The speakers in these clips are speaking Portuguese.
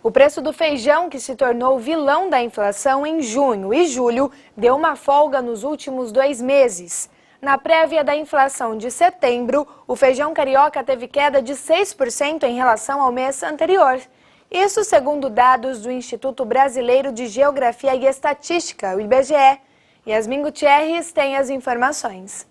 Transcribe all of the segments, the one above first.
O preço do feijão, que se tornou vilão da inflação em junho e julho, deu uma folga nos últimos 2 meses. Na prévia da inflação de setembro, o feijão carioca teve queda de 6% em relação ao mês anterior. Isso segundo dados do Instituto Brasileiro de Geografia e Estatística, o IBGE. Yasmin Gutierrez tem as informações.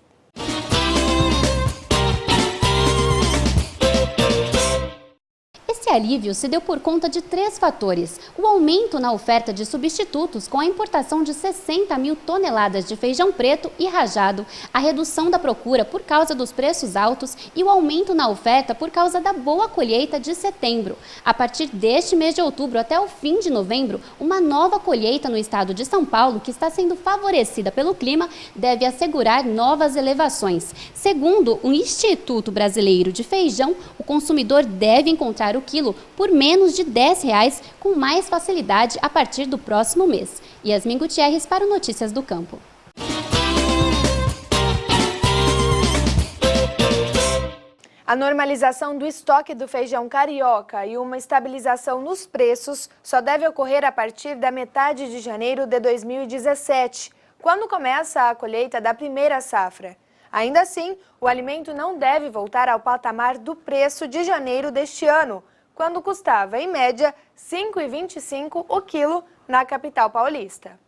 Esse alívio se deu por conta de 3 fatores: o aumento na oferta de substitutos com a importação de 60 mil toneladas de feijão preto e rajado, a redução da procura por causa dos preços altos e o aumento na oferta por causa da boa colheita de setembro. A partir deste mês de outubro até o fim de novembro, uma nova colheita no estado de São Paulo, que está sendo favorecida pelo clima, deve assegurar novas elevações. Segundo o Instituto Brasileiro de Feijão, o consumidor deve encontrar o quilo por menos de R$10 com mais facilidade a partir do próximo mês. Yasmin Gutierrez para o Notícias do Campo. A normalização do estoque do feijão carioca e uma estabilização nos preços só deve ocorrer a partir da metade de janeiro de 2017, quando começa a colheita da primeira safra. Ainda assim, o alimento não deve voltar ao patamar do preço de janeiro deste ano, quando custava, em média, R$ 5,25 o quilo na capital paulista.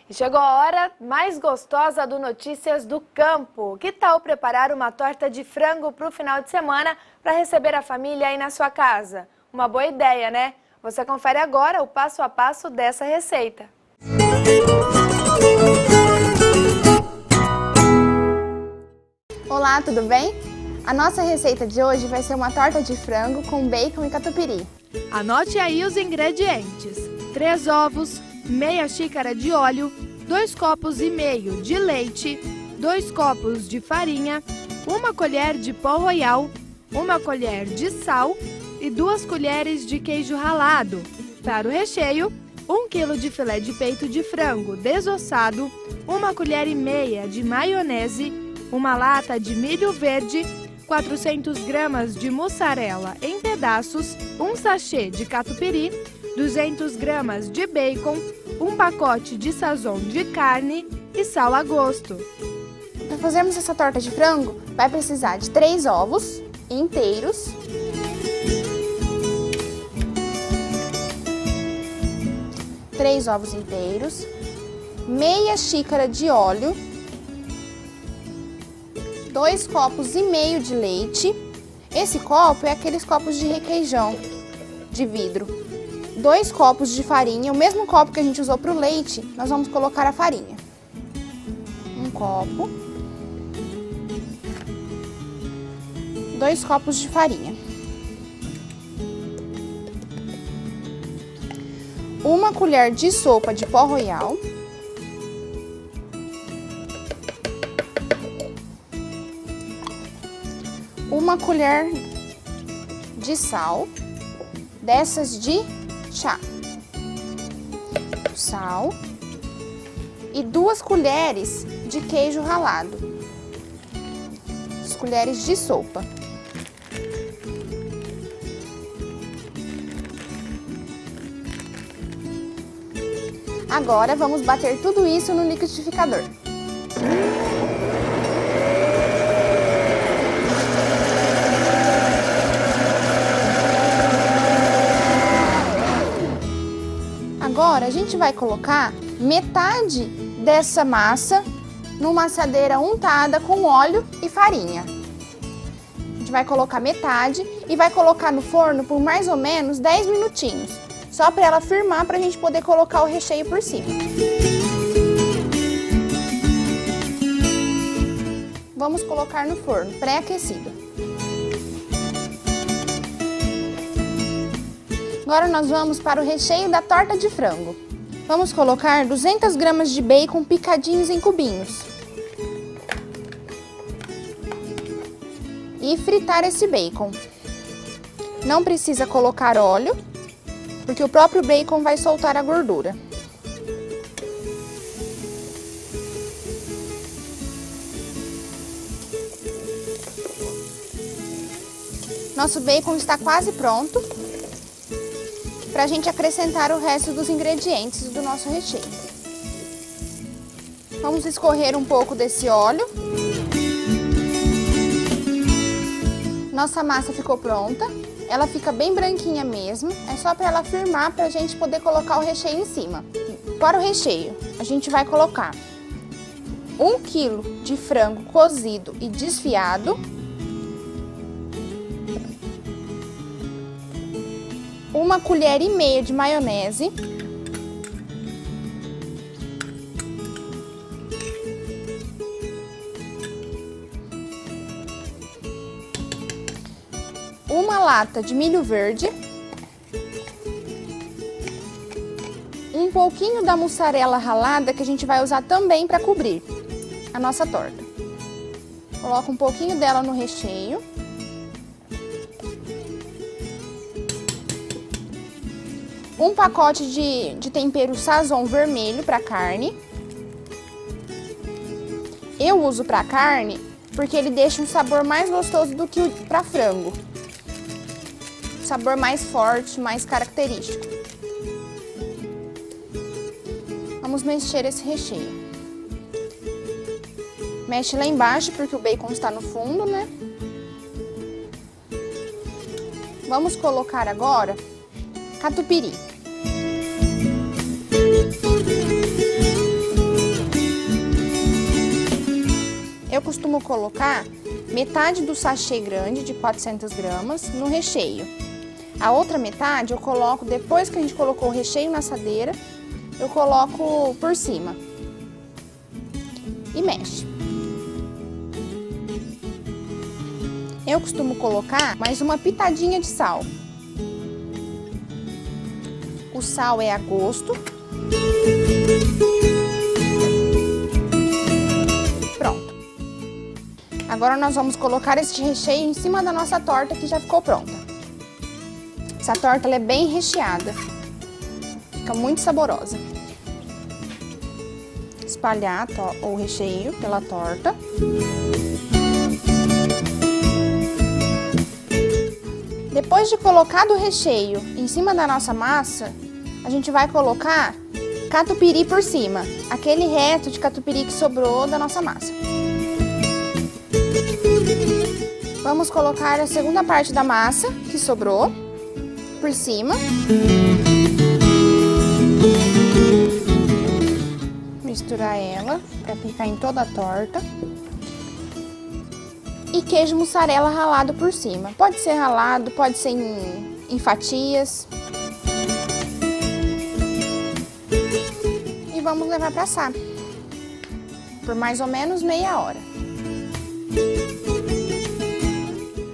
E chegou a hora mais gostosa do Notícias do Campo. Que tal preparar uma torta de frango para o final de semana para receber a família aí na sua casa? Uma boa ideia, né? Você confere agora o passo a passo dessa receita. Olá, tudo bem? A nossa receita de hoje vai ser uma torta de frango com bacon e catupiry. Anote aí os ingredientes: 3 ovos, meia xícara de óleo, 2 copos e meio de leite, 2 copos de farinha, 1 colher de pó royal, 1 colher de sal e 2 colheres de queijo ralado. Para o recheio, 1 kg de filé de peito de frango desossado, 1 colher e meia de maionese, 1 lata de milho verde, 400 gramas de mussarela em pedaços, 1 sachê de catupiry, 200 gramas de bacon, 1 pacote de sazon de carne e sal a gosto. Para fazermos essa torta de frango, vai precisar de 3 ovos inteiros, meia xícara de óleo, 2 copos e meio de leite. Esse copo é aqueles copos de requeijão de vidro. 2 copos de farinha, o mesmo copo que a gente usou para o leite, nós vamos colocar a farinha. 1 copo. 2 copos de farinha. 1 colher de sopa de pó royal. 1 colher de sal, dessas de chá, sal, e 2 colheres de queijo ralado, 2 colheres de sopa. Agora vamos bater tudo isso no liquidificador. Agora a gente vai colocar metade dessa massa numa assadeira untada com óleo e farinha. A gente vai colocar metade e vai colocar no forno por mais ou menos 10 minutinhos, só para ela firmar, para a gente poder colocar o recheio por cima. Vamos colocar no forno pré-aquecido. Agora nós vamos para o recheio da torta de frango. Vamos colocar 200 gramas de bacon picadinhos em cubinhos. E fritar esse bacon. Não precisa colocar óleo, porque o próprio bacon vai soltar a gordura. Nosso bacon está quase pronto. para a gente acrescentar o resto dos ingredientes do nosso recheio. Vamos escorrer um pouco desse óleo. Nossa massa ficou pronta. Ela fica bem branquinha mesmo, é só para ela firmar para a gente poder colocar o recheio em cima. Para o recheio, a gente vai colocar 1 kg de frango cozido e desfiado, 1,5 colher de maionese, uma lata de milho verde, um pouquinho da mussarela ralada que a gente vai usar também para cobrir a nossa torta. Coloca um pouquinho dela no recheio. Um pacote de tempero Sazon vermelho para carne. Eu uso para carne porque ele deixa um sabor mais gostoso do que para frango. Sabor mais forte, mais característico. Vamos mexer esse recheio. Mexe lá embaixo porque o bacon está no fundo, né? Vamos colocar agora catupiry. Eu costumo colocar metade do sachê grande de 400 gramas no recheio. A outra metade eu coloco, depois que a gente colocou o recheio na assadeira, eu coloco por cima. E mexe. Eu costumo colocar mais uma pitadinha de sal. O sal é a gosto. Pronto. Agora nós vamos colocar este recheio em cima da nossa torta que já ficou pronta. Essa torta ela é bem recheada, fica muito saborosa. Espalhar o recheio pela torta. Depois de colocado o recheio em cima da nossa massa, a gente vai colocar catupiry por cima, aquele resto de catupiry que sobrou da nossa massa. Vamos colocar a segunda parte da massa que sobrou por cima. Misturar ela para ficar em toda a torta. E queijo mussarela ralado por cima. Pode ser ralado, pode ser em fatias. E vamos levar para assar por mais ou menos meia hora.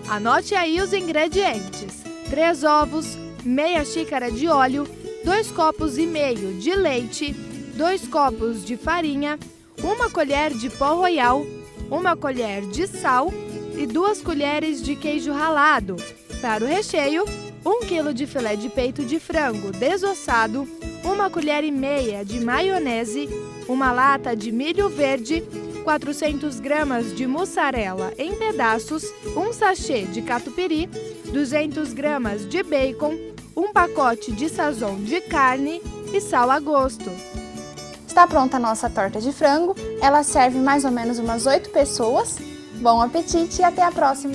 Anote aí os ingredientes: 3 ovos, meia xícara de óleo, 2,5 copos de leite, 2 copos de farinha, 1 colher de pó royal, 1 colher de sal e 2 colheres de queijo ralado. Para o recheio, 1 kg de filé de peito de frango desossado, 1,5 colher de maionese, 1 lata de milho verde, 400 gramas de mussarela em pedaços, 1 sachê de catupiry, 200 gramas de bacon, 1 pacote de Sazon de carne e sal a gosto. Está pronta a nossa torta de frango. Ela serve mais ou menos umas 8 pessoas. Bom apetite e até a próxima!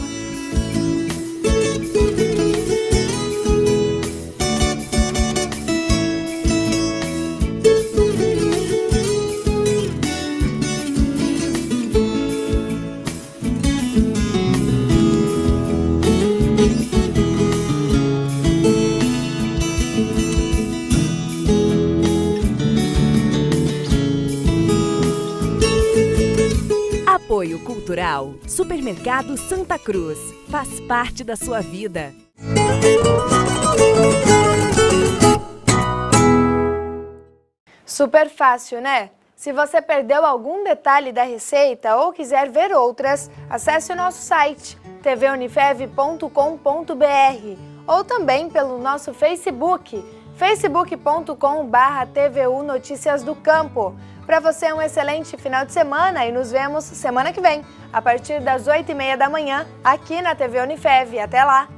Apoio Cultural. Supermercado Santa Cruz. Faz parte da sua vida. Super fácil, né? Se você perdeu algum detalhe da receita ou quiser ver outras, acesse o nosso site tvunifev.com.br ou também pelo nosso Facebook, facebook.com/TVU Notícias do Campo. Para você, um excelente final de semana e nos vemos semana que vem, a partir das 8h30 da manhã, aqui na TV Unifev. Até lá!